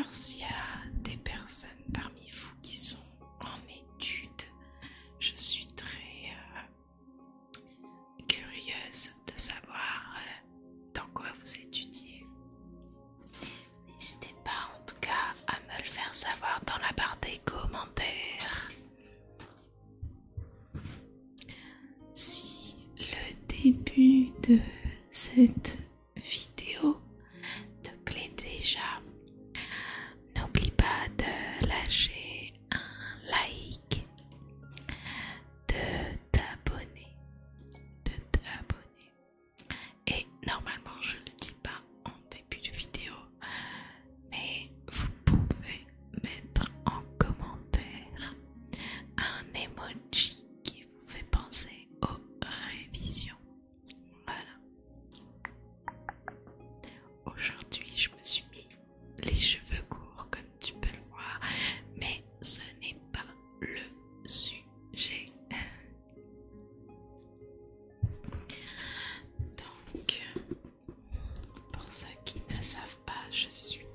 s'il y a des personnes parmi vous qui sont en études. Je suis très curieuse de savoir dans quoi vous étudiez. N'hésitez pas en tout cas à me le faire savoir dans la barre des commentaires. Si le début de cette vidéo te plaît déjà, n'oublie pas de lâcher un like, de t'abonner, et normalement je le dis pas en début de vidéo, mais vous pouvez mettre en commentaire un emoji qui vous fait penser aux révisions. Voilà. Aujourd'hui, je me suis mis les cheveux courts, comme tu peux le voir, mais ce n'est pas le sujet. Donc, pour ceux qui ne savent pas, je suis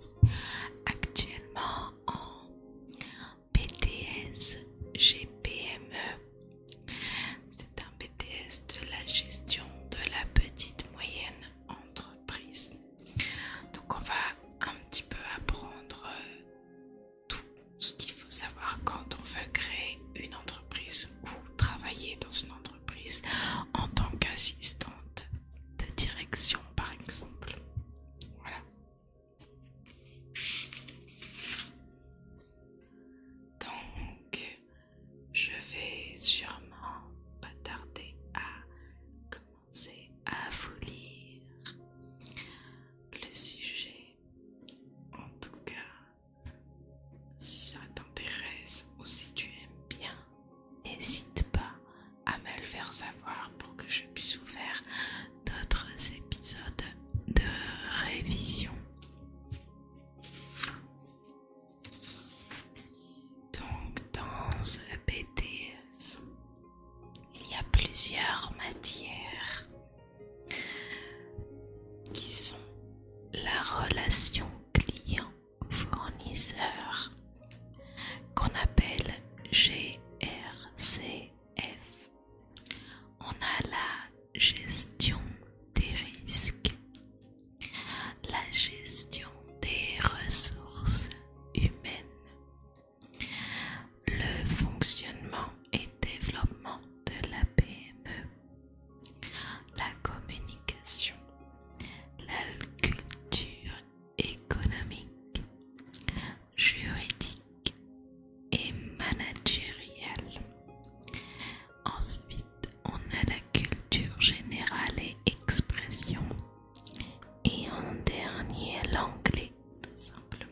actuellement en BTS GPME. C'est un BTS de la gestion de la petite moyenne entreprise. Donc on va un petit peu apprendre tout ce qu'il faut savoir quand on veut créer une entreprise ou travailler dans une entreprise en tant qu'assistante de direction par exemple. Voilà. Donc je vais sûrement pas tarder à commencer à vous lire le sujet. En tout cas, si ça t'intéresse ou si tu aimes bien, n'hésite pas à me le faire savoir pour que je puisse vous faire d'autres épisodes de révision. Donc dans ce BTS, il y a plusieurs matières qui sont la relation client-fournisseur, qu'on appelle GRCF. On a la gestion des risques, la gestion des ressources humaines, le fonctionnement et développement de la PME, la communication, la culture économique, juridique et managériale. Ensuite, on a la culture générale et expression. Et en dernier, l'anglais, tout simplement.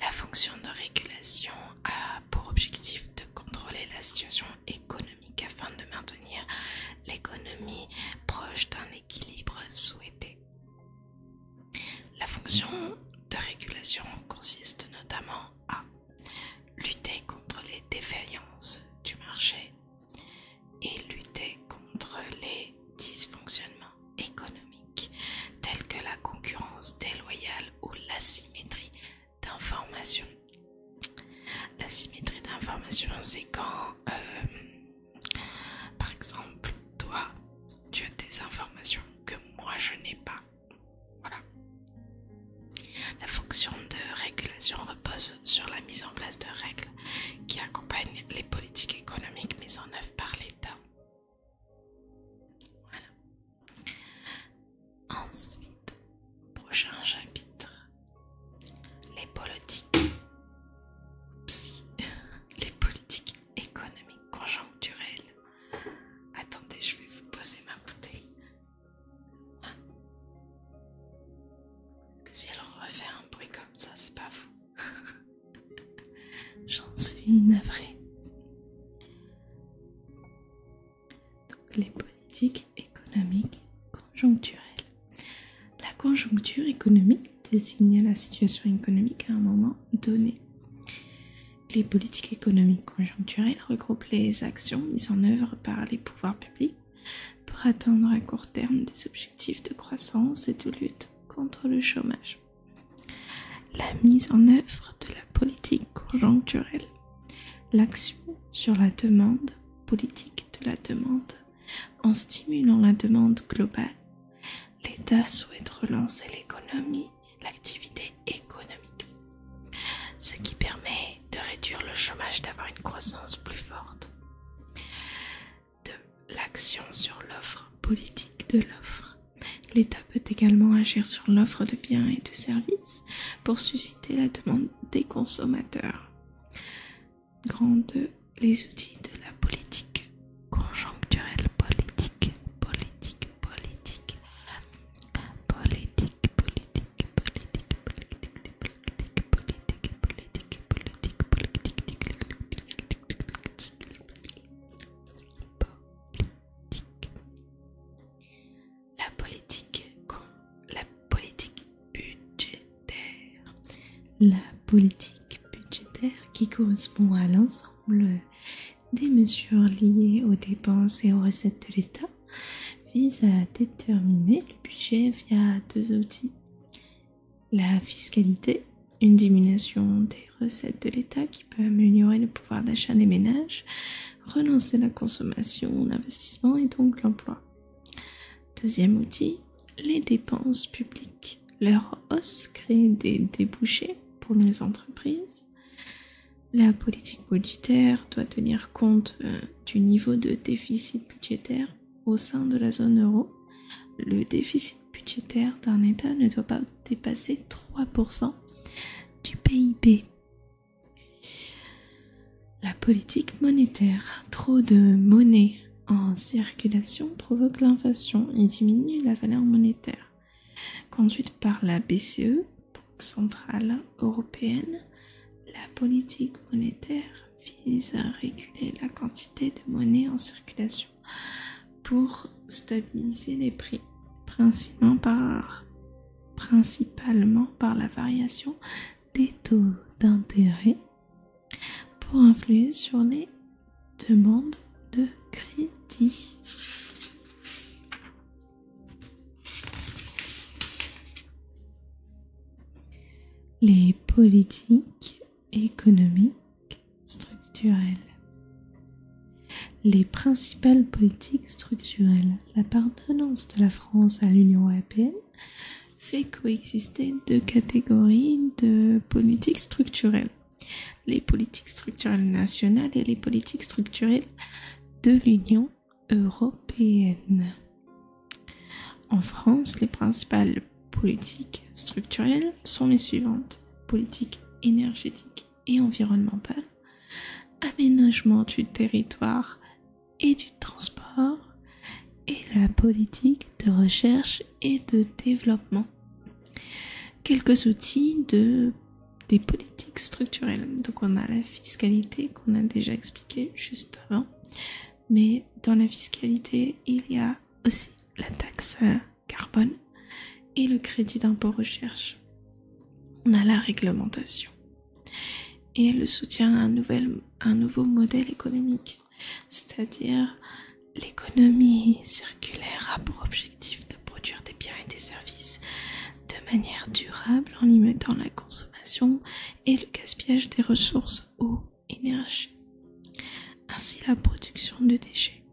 La fonction de régulation a pour objectif de contrôler la situation économique afin de maintenir l'économie proche d'un équilibre souhaité. La fonction de régulation consiste notamment à lutter contre les défaillances du marché et lutter contre les dysfonctionnements économiques tels que la concurrence déloyale ou l'asymétrie d'information. L'asymétrie d'information, c'est quand, par exemple, toi, tu as des informations que moi je n'ai pas. Voilà. La fonction de régulation repose sur la mise en place de règles qui accompagnent les politiques économiques mises en œuvre par l'État. Voilà. Ensuite, prochain chapitre, les politiques. Les politiques économiques conjoncturelles. Attendez, je vais vous poser ma bouteille. Parce que si elle refait un bruit comme ça, c'est pas fou. J'en suis navrée. Donc, les politiques économiques conjoncturelles. La conjoncture économique désigne la situation économique à un moment donné. Les politiques économiques conjoncturelles regroupent les actions mises en œuvre par les pouvoirs publics pour atteindre à court terme des objectifs de croissance et de lutte contre le chômage. La mise en œuvre de la politique conjoncturelle. L'action sur la demande, politique de la demande. En stimulant la demande globale, l'État souhaite relancer l'économie, l'activité économique, ce qui permet de réduire le chômage, d'avoir une croissance plus forte. De l'action sur l'offre, politique de l'offre. L'État peut également agir sur l'offre de biens et de services pour susciter la demande des consommateurs. Grand 2, les outils de la politique conjoncturelle. La politique budgétaire, qui correspond à l'ensemble des mesures liées aux dépenses et aux recettes de l'État, vise à déterminer le budget via 2 outils. La fiscalité, une diminution des recettes de l'État qui peut améliorer le pouvoir d'achat des ménages, relancer la consommation, l'investissement et donc l'emploi. Deuxième outil, les dépenses publiques. Leur hausse crée des débouchés pour les entreprises. La politique budgétaire doit tenir compte du niveau de déficit budgétaire au sein de la zone euro. Le déficit budgétaire d'un État ne doit pas dépasser 3% du PIB. La politique monétaire. Trop de monnaie en circulation provoque l'inflation et diminue la valeur monétaire. Conduite par la BCE, Banque centrale européenne, la politique monétaire vise à réguler la quantité de monnaie en circulation pour stabiliser les prix, principalement par la variation des taux d'intérêt pour influer sur les demandes de crédit. Les politiques économiques structurelles. Les principales politiques structurelles. L'appartenance de la France à l'Union européenne fait coexister 2 catégories de politiques structurelles. Les politiques structurelles nationales et les politiques structurelles de l'Union européenne. En France, les principales politiques structurelles sont les suivantes: politique énergétique et environnementale, aménagement du territoire et du transport, et la politique de recherche et de développement. Quelques outils de des politiques structurelles. Donc on a la fiscalité qu'on a déjà expliqué juste avant. Mais dans la fiscalité, il y a aussi la taxe carbone et le crédit d'impôt recherche. On a la réglementation et le soutien à un nouveau modèle économique, c'est-à-dire l'économie circulaire a pour objectif de produire des biens et des services de manière durable en limitant la consommation et le gaspillage des ressources eau, énergie, ainsi la production de déchets.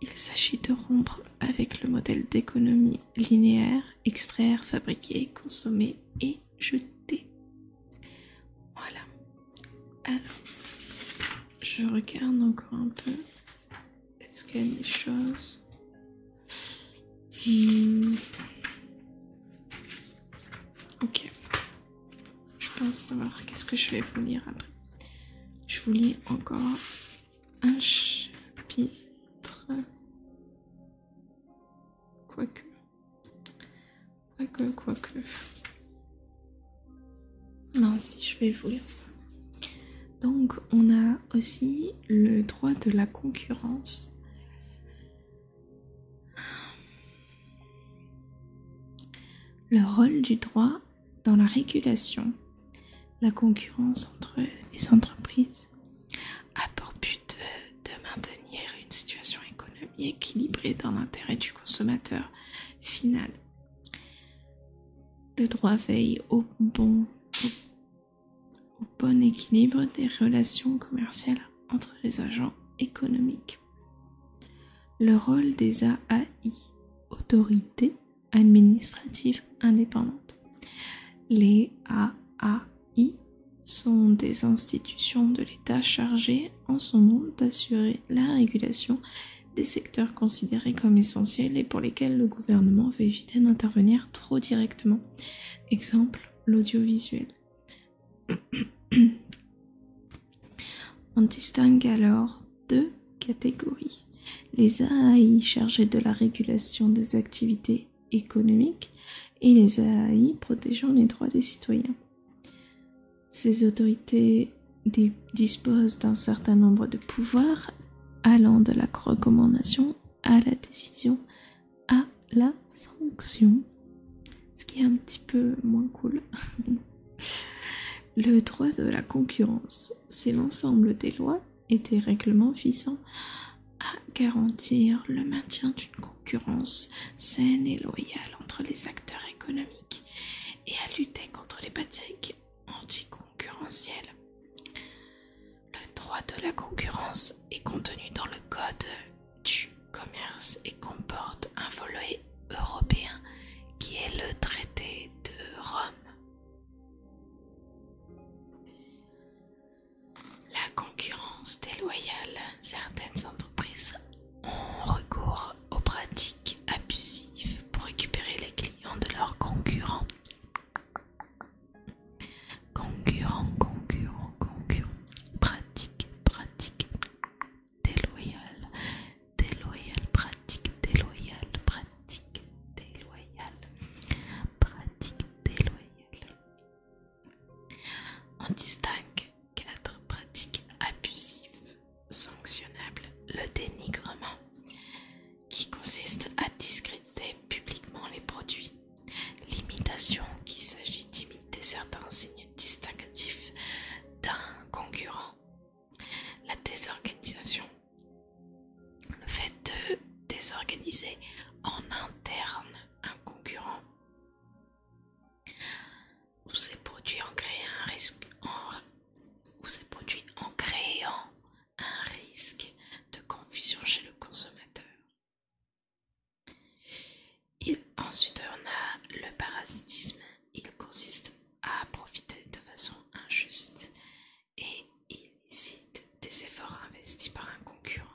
Il s'agit de rompre avec le modèle d'économie linéaire, extraire, fabriquer, consommer et jeter. Voilà. Alors, je regarde encore un peu. Est-ce qu'il y a des choses Ok. Je pense savoir qu'est-ce que je vais vous lire après. Je vous lis encore un chapitre. Quoique. Non, si, je vais vous lire ça. Donc, on a aussi le droit de la concurrence. Le rôle du droit dans la régulation, la concurrence entre les entreprises a pour but de maintenir une situation économique équilibrée dans l'intérêt du consommateur final. Le droit veille au bon équilibre des relations commerciales entre les agents économiques. Le rôle des AAI, autorités administratives indépendantes. Les AAI sont des institutions de l'État chargées en son nom d'assurer la régulation des secteurs considérés comme essentiels et pour lesquels le gouvernement veut éviter d'intervenir trop directement. Exemple, l'audiovisuel. On distingue alors deux catégories. Les AAI chargés de la régulation des activités économiques et les AAI protégeant les droits des citoyens. Ces autorités disposent d'un certain nombre de pouvoirs allant de la recommandation à la décision à la sanction, ce qui est un petit peu moins cool. Le droit de la concurrence, c'est l'ensemble des lois et des règlements visant à garantir le maintien d'une concurrence saine et loyale entre les acteurs économiques et à lutter contre les pratiques anticoncurrentielles. Le droit de la concurrence est contenu dans le Code du commerce et comporte un volet européen qui est le traité de Rome. La concurrence déloyale, certaines entreprises ont recours aux pratiques abusives pour récupérer les clients de leurs concurrents. Pratique déloyale. On distingue 4 pratiques abusives sanctionnables. Le dénigrement, qui consiste à discréditer publiquement les produits. L'imitation, qui s'agit d'imiter certains signes distinctifs d'un concurrent. La désorganisation, le fait de désorganiser en interne un concurrent ou ces produits en créant un risque de confusion chez le consommateur. Ensuite, on a le parasitisme. Il consiste à profiter de façon injuste et illicite des efforts investis par un concurrent.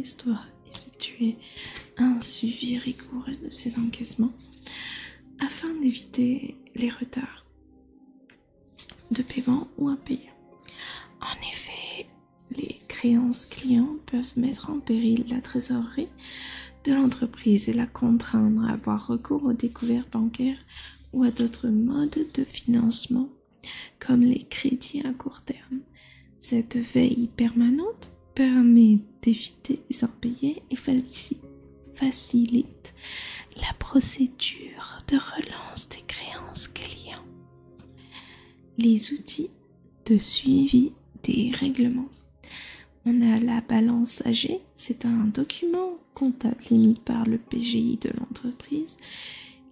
entreprise doit effectuer un suivi rigoureux de ses encaissements afin d'éviter les retards de paiement ou impayés. En effet, les créances clients peuvent mettre en péril la trésorerie de l'entreprise et la contraindre à avoir recours aux découvertes bancaires ou à d'autres modes de financement, comme les crédits à court terme. Cette veille permanente permet d'éviter les impayés et facilite la procédure de relance des créances clients. Les outils de suivi des règlements. On a la balance AG, c'est un document comptable émis par le PGI de l'entreprise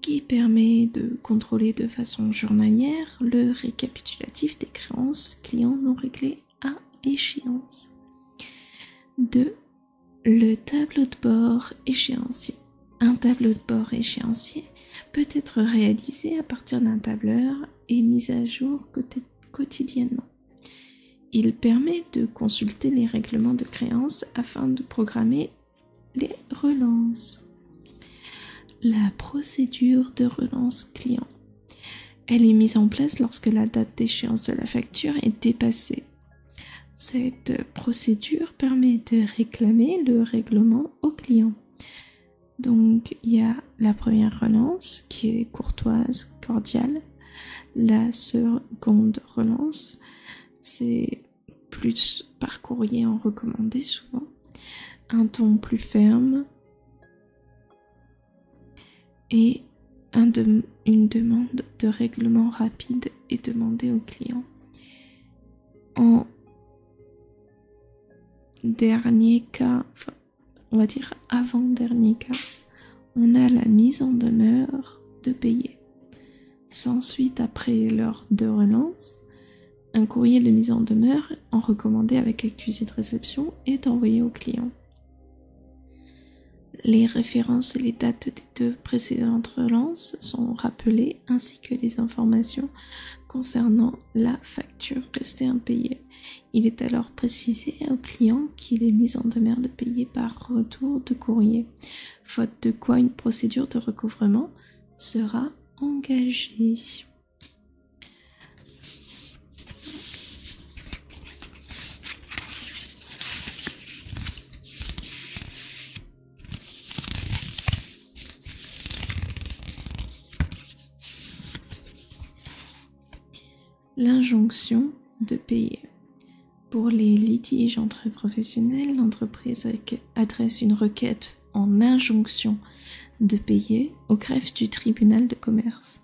qui permet de contrôler de façon journalière le récapitulatif des créances clients non réglées à échéance. 2. Le tableau de bord échéancier. Un tableau de bord échéancier peut être réalisé à partir d'un tableur et mis à jour quotidiennement. Il permet de consulter les règlements de créances afin de programmer les relances. La procédure de relance client. Elle est mise en place lorsque la date d'échéance de la facture est dépassée. Cette procédure permet de réclamer le règlement au client. Donc, il y a la première relance qui est courtoise, cordiale. La seconde relance, c'est plus par courrier en recommandé souvent. Un ton plus ferme et une demande de règlement rapide est demandée au client. En dernier cas, enfin, on va dire avant-dernier cas, on a la mise en demeure de payer. S'ensuit, après l'heure de relance, un courrier de mise en demeure en recommandé avec accusé de réception est envoyé au client. Les références et les dates des 2 précédentes relances sont rappelées ainsi que les informations concernant la facture restée impayée. Il est alors précisé au client qu'il est mis en demeure de payer par retour de courrier, faute de quoi une procédure de recouvrement sera engagée. L'injonction de payer. Pour les litiges entre professionnels, l'entreprise adresse une requête en injonction de payer au greffe du tribunal de commerce.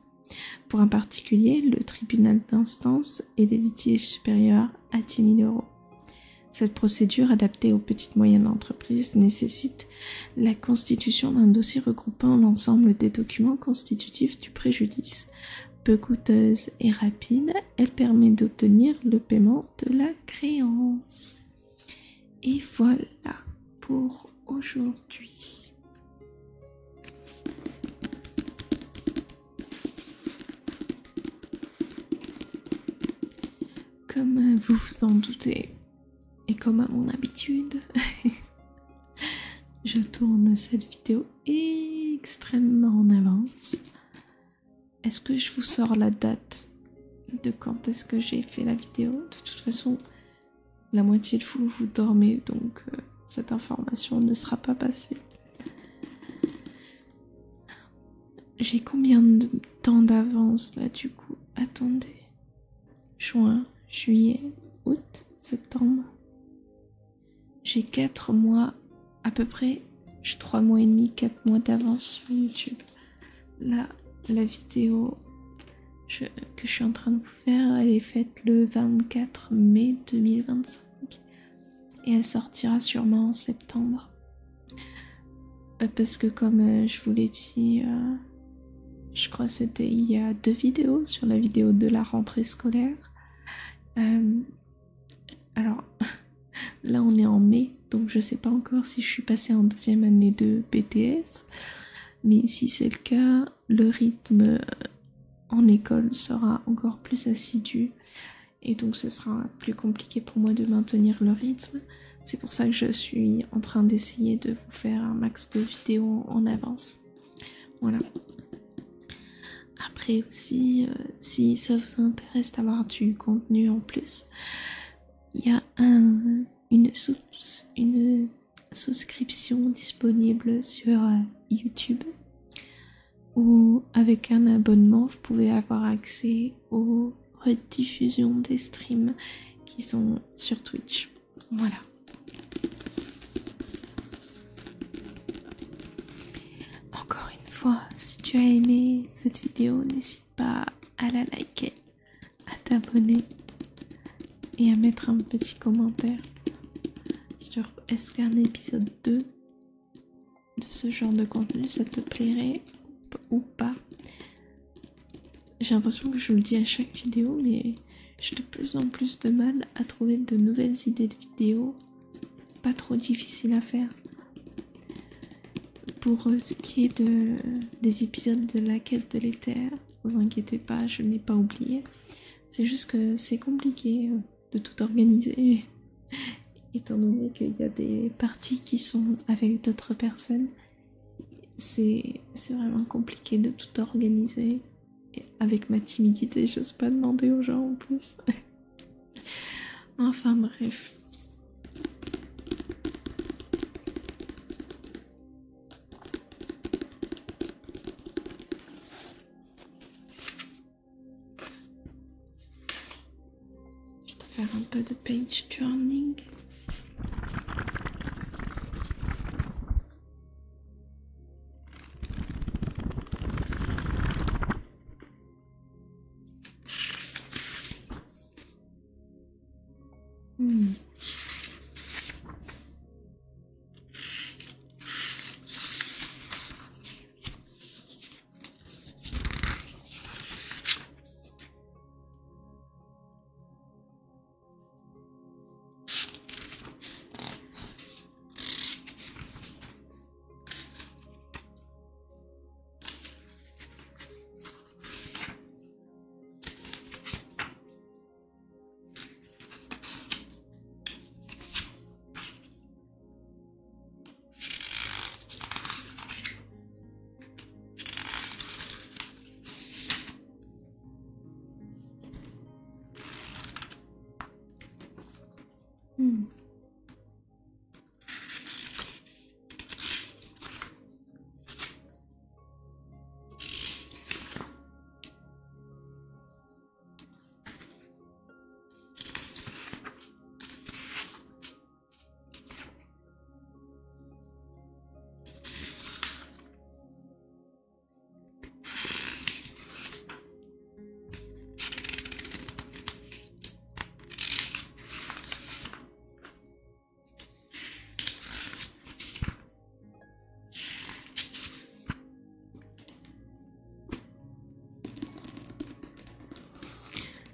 Pour un particulier, le tribunal d'instance et des litiges supérieurs à 10 000 €. Cette procédure adaptée aux petites et moyennes entreprises nécessite la constitution d'un dossier regroupant l'ensemble des documents constitutifs du préjudice. Peu coûteuse et rapide, elle permet d'obtenir le paiement de la créance. Et voilà pour aujourd'hui. Comme vous vous en doutez, et comme à mon habitude, je tourne cette vidéo extrêmement en avance. Est-ce que je vous sors la date de quand est-ce que j'ai fait la vidéo? De toute façon, la moitié de vous dormez, donc cette information ne sera pas passée. J'ai combien de temps d'avance là du coup? Attendez. Juin, juillet, août, septembre. J'ai 4 mois à peu près. J'ai 3 mois et demi, 4 mois d'avance sur YouTube. Là, la vidéo que je suis en train de vous faire, elle est faite le 24 mai 2025 et elle sortira sûrement en septembre. Parce que comme je vous l'ai dit, je crois que c'était il y a 2 vidéos sur la vidéo de la rentrée scolaire. Alors là on est en mai, donc je sais pas encore si je suis passée en 2e année de BTS. Mais si c'est le cas, le rythme en école sera encore plus assidu et donc ce sera plus compliqué pour moi de maintenir le rythme. C'est pour ça que je suis en train d'essayer de vous faire un max de vidéos en avance. Voilà. Après aussi, si ça vous intéresse d'avoir du contenu en plus, il y a une souscription disponible sur YouTube où avec un abonnement vous pouvez avoir accès aux rediffusions des streams qui sont sur Twitch. Voilà. Encore une fois, si tu as aimé cette vidéo, n'hésite pas à la liker, à t'abonner et à mettre un petit commentaire sur est-ce qu'un épisode 2 de ce genre de contenu ça te plairait ou pas. J'ai l'impression que je le dis à chaque vidéo, mais j'ai de plus en plus de mal à trouver de nouvelles idées de vidéos pas trop difficiles à faire. Pour ce qui est des épisodes de la quête de l'éther, ne vous inquiétez pas, je n'ai pas oublié. C'est juste que c'est compliqué de tout organiser, étant donné qu'il y a des parties qui sont avec d'autres personnes. C'est vraiment compliqué de tout organiser. Et avec ma timidité, j'ose pas demander aux gens en plus. Enfin bref. Je vais faire un peu de page turning.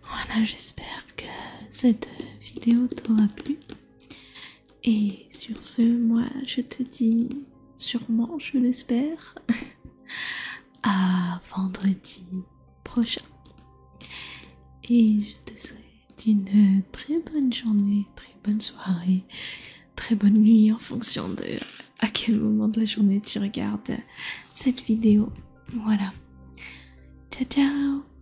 Voilà, j'espère que cette vidéo t'aura plu. Et sur ce, moi, je te dis sûrement, je l'espère, à vendredi prochain. Et je te souhaite une très bonne journée, très bonne soirée, très bonne nuit en fonction de à quel moment de la journée tu regardes cette vidéo. Voilà. Ciao, ciao!